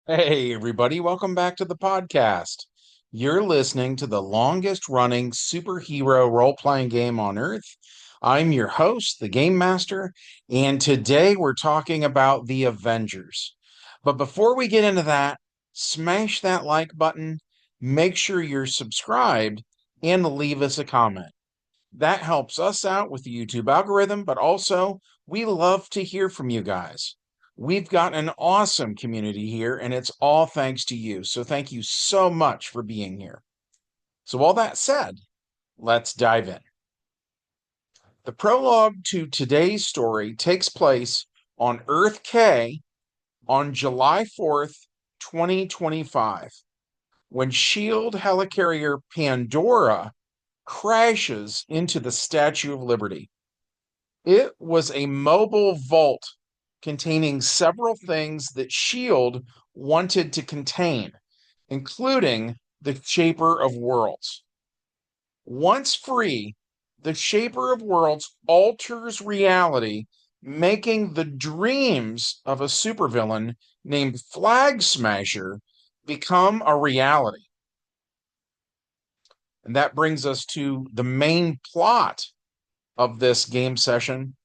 Hey, everybody, welcome back to the podcast. You're listening to the longest running superhero role playing game on Earth. I'm your host, the Game Master, and today we're talking about the Avengers. But before we get into that, smash that like button, make sure you're subscribed, and leave us a comment. That helps us out with the YouTube algorithm, but also we love to hear from you guys. We've got an awesome community here, and it's all thanks to you. So thank you so much for being here. So, all that said, let's dive in. The prologue to today's story takes place on Earth K on July 4th, 2025, when SHIELD helicarrier Pandora crashes into the Statue of Liberty. It was a mobile vault containing several things that SHIELD wanted to contain, including the Shaper of Worlds. Once free, the Shaper of Worlds alters reality, making the dreams of a supervillain named Flag Smasher become a reality. And that brings us to the main plot of this game session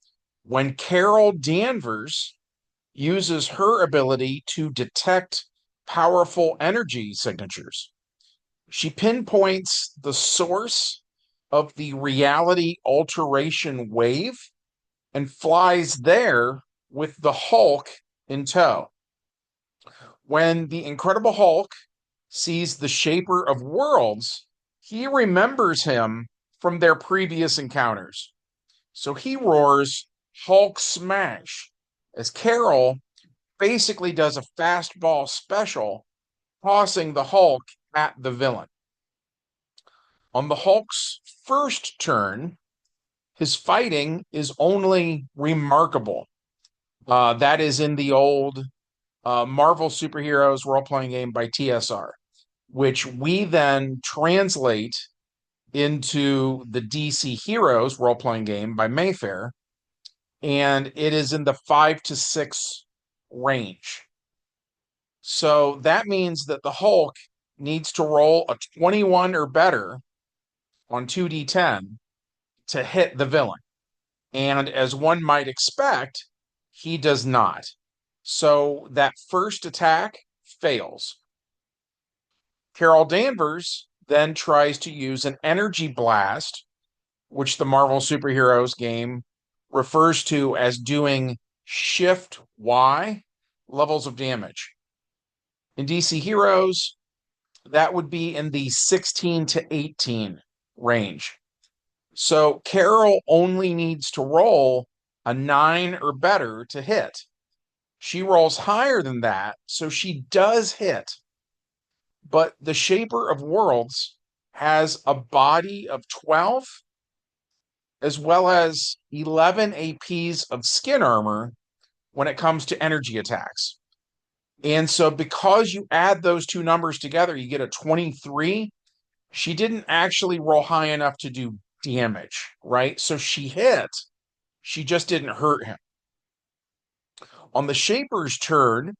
when Carol Danvers uses her ability to detect powerful energy signatures. She pinpoints the source of the reality alteration wave and flies there with the Hulk in tow. When the Incredible Hulk sees the Shaper of Worlds, he remembers him from their previous encounters. So he roars Hulk smash as Carol basically does a fastball special, tossing the Hulk at the villain. On the Hulk's first turn, his fighting is only remarkable. That is in the old Marvel Superheroes role playing game by TSR, which we then translate into the DC Heroes role playing game by Mayfair, and it is in the 5 to 6 range. So that means that the Hulk needs to roll a 21 or better on 2d10 to hit the villain. And as one might expect, he does not. So that first attack fails. Carol Danvers then tries to use an energy blast, which the Marvel Superheroes game refers to as doing Shift Y levels of damage. In DC Heroes, that would be in the 16 to 18 range. So Carol only needs to roll a 9 or better to hit. She rolls higher than that, so she does hit. But the Shaper of Worlds has a body of 12 as well as 11 APs of skin armor when it comes to energy attacks. And so because you add those two numbers together, you get a 23. She didn't actually roll high enough to do damage, right? So she hit. She just didn't hurt him. On the Shaper's turn,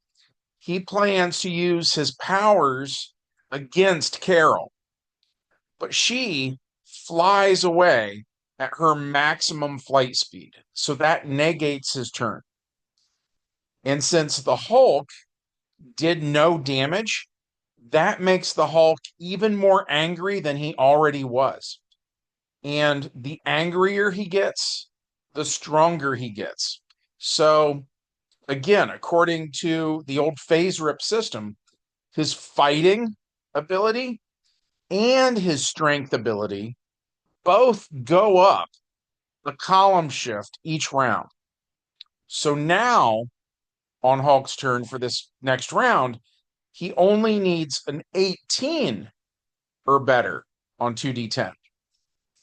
he plans to use his powers against Carol, but she flies away at her maximum flight speed. So that negates his turn. And since the Hulk did no damage, that makes the Hulk even more angry than he already was. And the angrier he gets, the stronger he gets. So, again, according to the old phase rip system, his fighting ability and his strength ability both go up a column shift each round. So now, on Hulk's turn for this next round, he only needs an 18 or better on 2d10.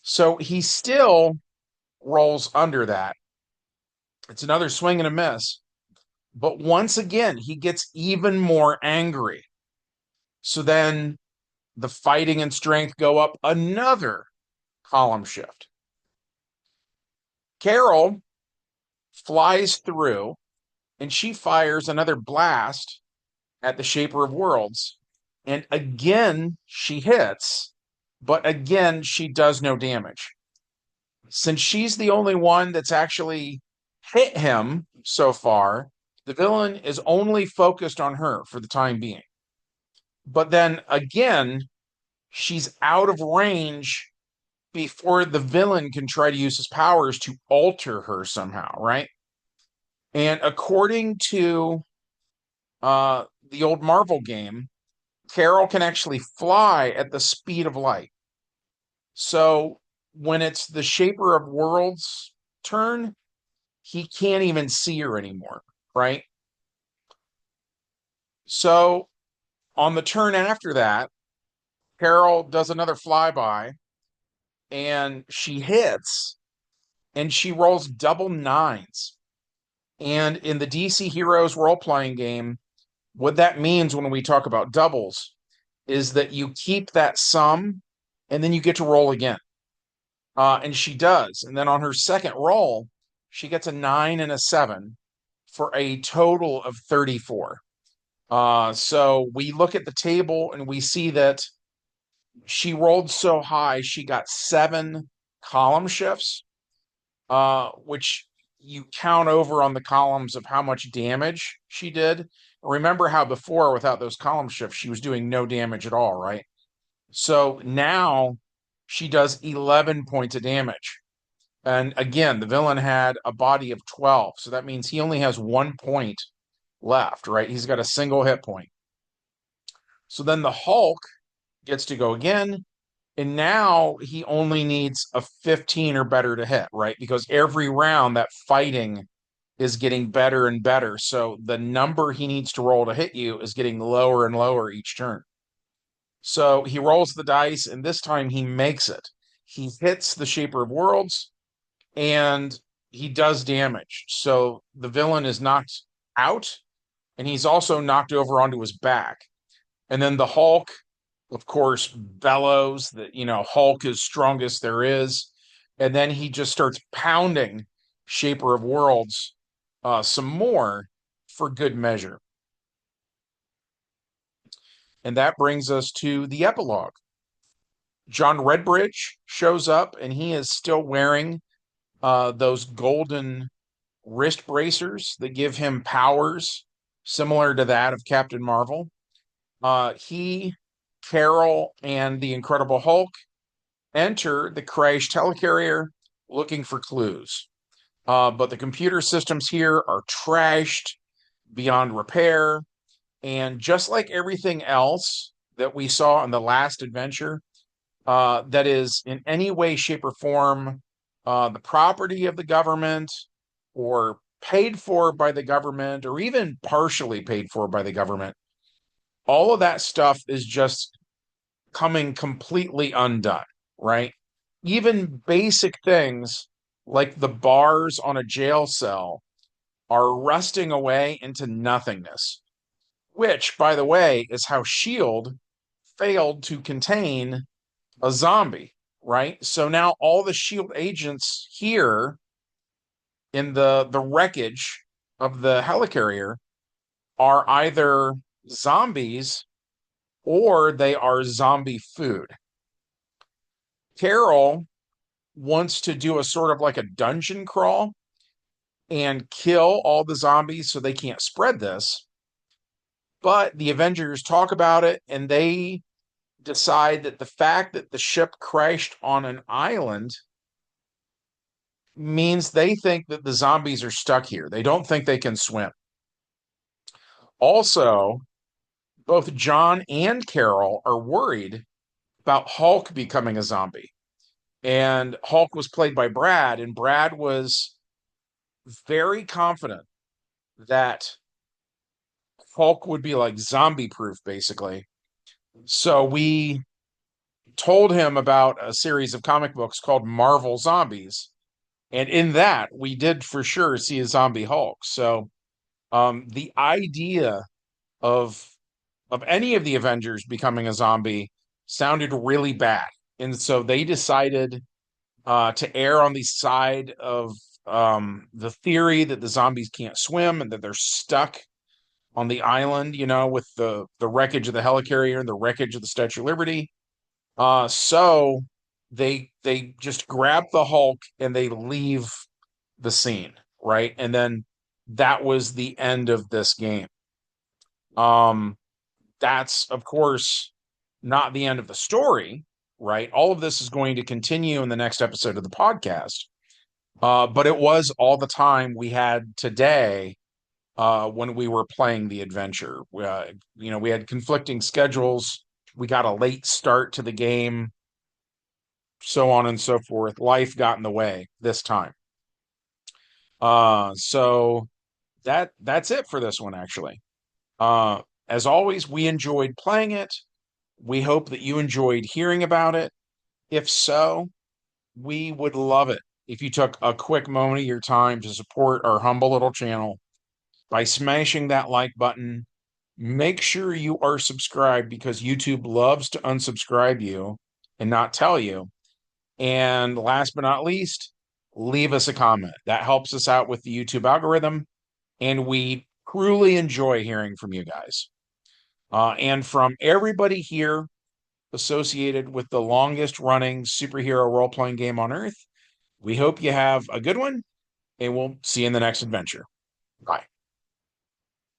So he still rolls under that. It's another swing and a miss. But once again, he gets even more angry. So then the fighting and strength go up another column shift. Carol flies through and she fires another blast at the Shaper of Worlds. And again, she hits, but again, she does no damage. Since she's the only one that's actually hit him so far, the villain is only focused on her for the time being. But then again, she's out of range before the villain can try to use his powers to alter her somehow, right? And according to the old Marvel game, Carol can actually fly at the speed of light. So when it's the Shaper of Worlds turn, he can't even see her anymore, right? So on the turn after that, Carol does another flyby and she hits and she rolls double nines. And in the DC Heroes role playing game, what that means when we talk about doubles is that you keep that sum and then you get to roll again. And she does. And then on her second roll, she gets a 9 and a 7 for a total of 34. So we look at the table and we see that she rolled so high, she got 7 column shifts, which you count over on the columns of how much damage she did. Remember how before, without those column shifts, she was doing no damage at all, right? So now she does 11 points of damage. And again, the villain had a body of 12. So that means he only has 1 point left, right? He's got a single hit point. So then the Hulk gets to go again. And now he only needs a 15 or better to hit, right? Because every round that fighting is getting better and better. So the number he needs to roll to hit you is getting lower and lower each turn. So he rolls the dice, and this time he makes it. He hits the Shaper of Worlds, and he does damage. So the villain is knocked out, and he's also knocked over onto his back. And then the Hulk, of course, bellows that, Hulk is strongest there is. And then he just starts pounding Shaper of Worlds some more for good measure. And that brings us to the epilogue. John Redbridge shows up, and he is still wearing those golden wrist bracers that give him powers similar to that of Captain Marvel. He, Carol, and the Incredible Hulk enter the crashed helicarrier looking for clues. But the computer systems here are trashed beyond repair. And just like everything else that we saw in the last adventure, that is in any way, shape, or form the property of the government or paid for by the government or even partially paid for by the government, all of that stuff is just coming completely undone, right? Even basic things like the bars on a jail cell are rusting away into nothingness, which, by the way, is how S.H.I.E.L.D. failed to contain a zombie, right? So now all the S.H.I.E.L.D. agents here in the wreckage of the helicarrier are either zombies or they are zombie food. Carol wants to do a sort of like a dungeon crawl and kill all the zombies so they can't spread this. But the Avengers talk about it and they decide that the fact that the ship crashed on an island means they think that the zombies are stuck here. They don't think they can swim. Also, both John and Carol are worried about Hulk becoming a zombie. And Hulk was played by Brad, and Brad was very confident that Hulk would be like zombie proof, basically. So we told him about a series of comic books called Marvel Zombies. And in that, we did for sure see a zombie Hulk. So the idea of any of the Avengers becoming a zombie sounded really bad. And so they decided to err on the side of the theory that the zombies can't swim and that they're stuck on the island, with the wreckage of the helicarrier and the wreckage of the Statue of Liberty. So they just grab the Hulk and they leave the scene, right? And then that was the end of this game. Um, that's of course not the end of the story, right? All of this is going to continue in the next episode of the podcast. But it was all the time we had today when we were playing the adventure. We had conflicting schedules. We got a late start to the game, so on and so forth. Life got in the way this time. So that's it for this one, actually. Uh, as always, we enjoyed playing it. We hope that you enjoyed hearing about it. If so, we would love it if you took a quick moment of your time to support our humble little channel by smashing that like button. Make sure you are subscribed because YouTube loves to unsubscribe you and not tell you. And last but not least, leave us a comment. That helps us out with the YouTube algorithm, and we truly enjoy hearing from you guys. And from everybody here associated with the longest running superhero role playing game on earth, we hope you have a good one, and we'll see you in the next adventure. Bye.